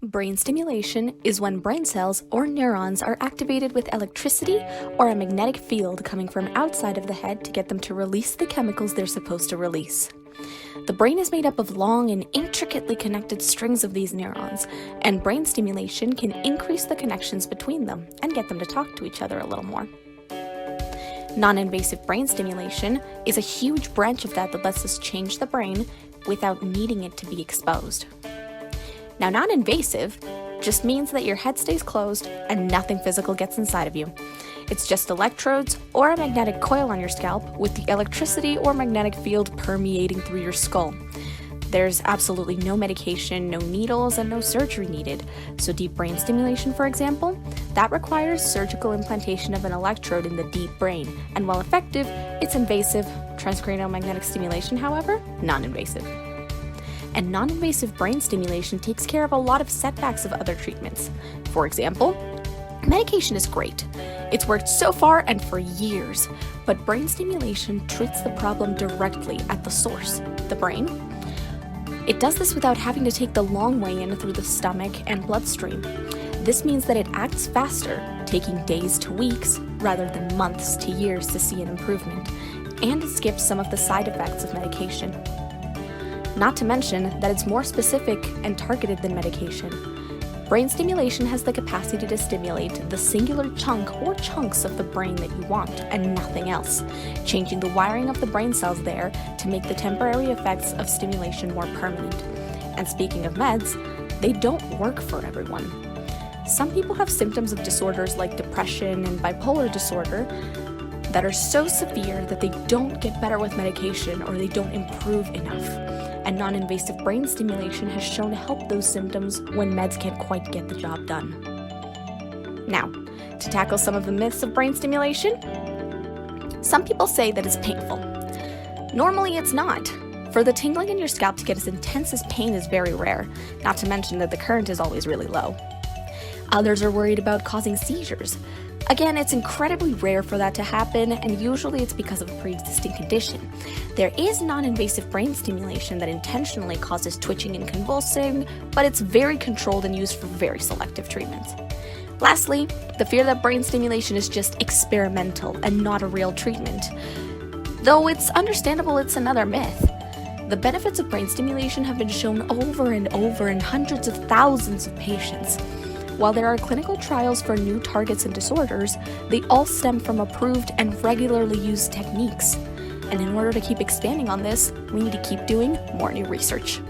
Brain stimulation is when brain cells or neurons are activated with electricity or a magnetic field coming from outside of the head to get them to release the chemicals they're supposed to release. The brain is made up of long and intricately connected strings of these neurons, and brain stimulation can increase the connections between them and get them to talk to each other a little more. Non-invasive brain stimulation is a huge branch of that lets us change the brain without needing it to be exposed. Now, non-invasive just means that your head stays closed and nothing physical gets inside of you. It's just electrodes or a magnetic coil on your scalp with the electricity or magnetic field permeating through your skull. There's absolutely no medication, no needles, and no surgery needed. So deep brain stimulation, for example, that requires surgical implantation of an electrode in the deep brain. And while effective, it's invasive. Transcranial magnetic stimulation, however, non-invasive. And non-invasive brain stimulation takes care of a lot of setbacks of other treatments. For example, medication is great. It's worked so far and for years, but brain stimulation treats the problem directly at the source, the brain. It does this without having to take the long way in through the stomach and bloodstream. This means that it acts faster, taking days to weeks rather than months to years to see an improvement, and it skips some of the side effects of medication. Not to mention that it's more specific and targeted than medication. Brain stimulation has the capacity to stimulate the singular chunk or chunks of the brain that you want and nothing else, changing the wiring of the brain cells there to make the temporary effects of stimulation more permanent. And speaking of meds, they don't work for everyone. Some people have symptoms of disorders like depression and bipolar disorder that are so severe that they don't get better with medication or they don't improve enough. And non-invasive brain stimulation has shown to help those symptoms when meds can't quite get the job done. Now, to tackle some of the myths of brain stimulation, some people say that it's painful. Normally it's not. For the tingling in your scalp to get as intense as pain is very rare, not to mention that the current is always really low. Others are worried about causing seizures. Again, it's incredibly rare for that to happen, and usually it's because of a pre-existing condition. There is non-invasive brain stimulation that intentionally causes twitching and convulsing, but it's very controlled and used for very selective treatments. Lastly, the fear that brain stimulation is just experimental and not a real treatment. Though it's understandable, it's another myth. The benefits of brain stimulation have been shown over and over in hundreds of thousands of patients. While there are clinical trials for new targets and disorders, they all stem from approved and regularly used techniques. And in order to keep expanding on this, we need to keep doing more new research.